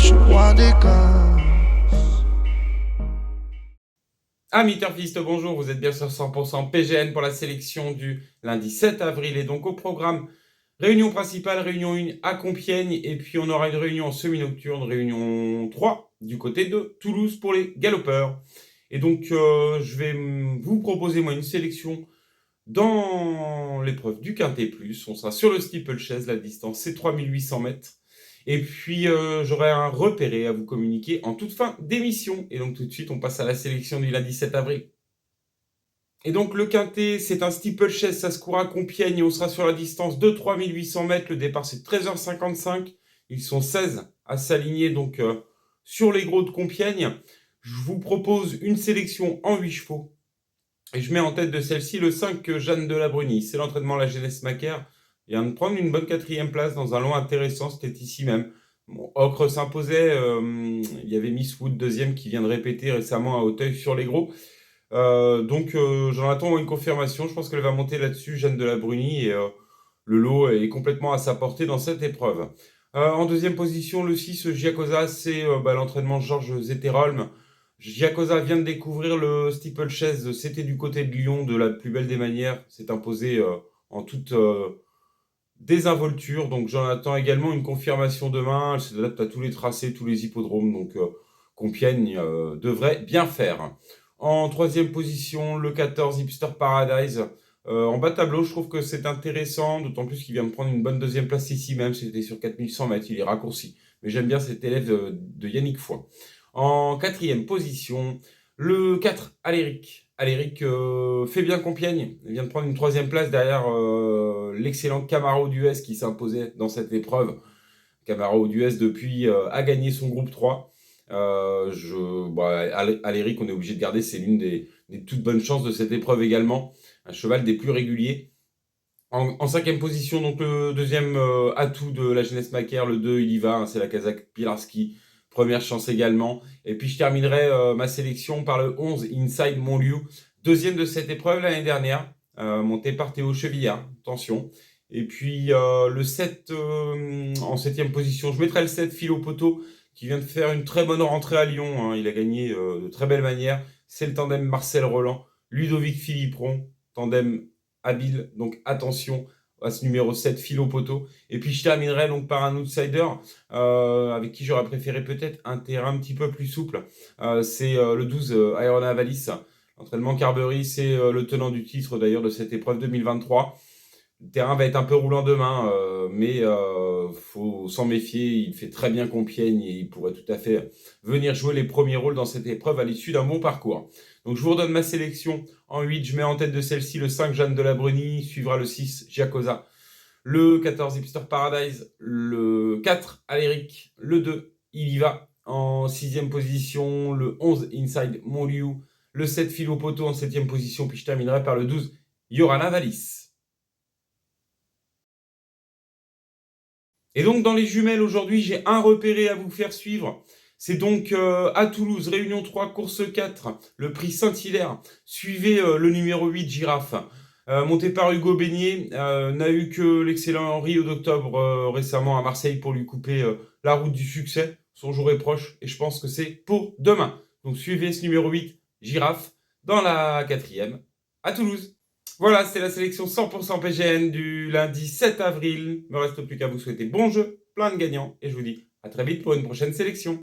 je suis roi des cas. Amis turfistes, bonjour, vous êtes bien sur 100% PGN pour la sélection du lundi 7 avril. Et donc au programme, réunion principale, réunion 1 à Compiègne. Et puis on aura une réunion en semi-nocturne, réunion 3 du côté de Toulouse pour les galopeurs. Et donc je vais vous proposer moi une sélection dans l'épreuve du Quintet Plus. On sera sur le steeplechase, la distance c'est 3800 mètres. Et puis j'aurai un repéré à vous communiquer en toute fin d'émission. Et donc tout de suite on passe à la sélection du lundi 7 avril. Et donc le Quintet, c'est un steeplechase, ça se court à Compiègne et on sera sur la distance de 3800 mètres. Le départ c'est 13h55. Ils sont 16 à s'aligner donc sur les gros de Compiègne. Je vous propose une sélection en 8 chevaux. Et je mets en tête de celle-ci le 5 Jeanne de la Bruni. C'est l'entraînement à la Jeunesse Macaire. Il vient de prendre une bonne 4e place dans un lot intéressant. C'était ici même. Bon, Ocre s'imposait. Il y avait Miss Wood, 2e, qui vient de répéter récemment à Auteuil sur les gros. Donc j'en attends une confirmation. Je pense qu'elle va monter là-dessus, Jeanne de la Bruni. Et le lot est complètement à sa portée dans cette épreuve. En 2e position, le 6 Giacosa. C'est l'entraînement Georges Zetterholm. Giacosa vient de découvrir le steeplechase. C'était du côté de Lyon, de la plus belle des manières. C'est imposé en toute désinvolture. Donc j'en attends également une confirmation demain. Elle s'adapte à tous les tracés, tous les hippodromes. Donc Compiègne devrait bien faire. En 3e position, le 14 Hipster Paradise. En bas de tableau, je trouve que c'est intéressant, d'autant plus qu'il vient de prendre une bonne 2e place ici même. C'était sur 4100 mètres, il est raccourci. Mais j'aime bien cet élève de Yannick Foy. En 4e position, le 4, Aléric. Aléric fait bien Compiègne. Il vient de prendre une 3e place derrière l'excellent Camaro d'US qui s'imposait dans cette épreuve. Camaro d'US depuis a gagné son groupe 3. Aléric, on est obligé de garder, c'est l'une des toutes bonnes chances de cette épreuve également. Un cheval des plus réguliers. En 5e position, donc le 2e atout de la Jeunesse Macaire, le 2, il y va, hein, c'est la Kazakh Pilarski. Première chance également. Et puis je terminerai ma sélection par le 11, Inside Montlieu. 2e de cette épreuve l'année dernière, monté par Théo Chevillard. Attention. Et puis le 7 en 7e position, je mettrai le 7, Philo Poto, qui vient de faire une très bonne rentrée à Lyon. Hein. Il a gagné de très belle manière. C'est le tandem Marcel Roland, Ludovic Philippron, tandem habile. Donc attention à ce numéro 7, Philo Poto. Et puis je terminerai donc par un outsider avec qui j'aurais préféré peut-être un terrain un petit peu plus souple. C'est le 12, Iron Avalis. L'entraînement Carberry, c'est le tenant du titre d'ailleurs de cette épreuve 2023. Le terrain va être un peu roulant demain, mais faut s'en méfier. Il fait très bien Compiègne et il pourrait tout à fait venir jouer les premiers rôles dans cette épreuve à l'issue d'un bon parcours. Donc je vous redonne ma sélection en 8. Je mets en tête de celle-ci le 5 Jeanne de la Bruni, suivra le 6 Giacosa, le 14 Hipster Paradise, le 4 Aléric, le 2 il y va. En 6e position, le 11 Inside Montlieu, le 7 Philo Poto en 7e position, puis je terminerai par le 12 Yorana Valis. Et donc dans les jumelles aujourd'hui, j'ai un repéré à vous faire suivre. C'est donc à Toulouse, Réunion 3, course 4, le prix Saint-Hilaire. Suivez le numéro 8, Girafe. Monté par Hugo Beignet, n'a eu que l'excellent Rio d'octobre récemment à Marseille pour lui couper la route du succès. Son jour est proche et je pense que c'est pour demain. Donc suivez ce numéro 8, Girafe, dans la 4e, à Toulouse. Voilà, c'était la sélection 100% PGN du lundi 7 avril. Il ne me reste plus qu'à vous souhaiter bon jeu, plein de gagnants, et je vous dis à très vite pour une prochaine sélection.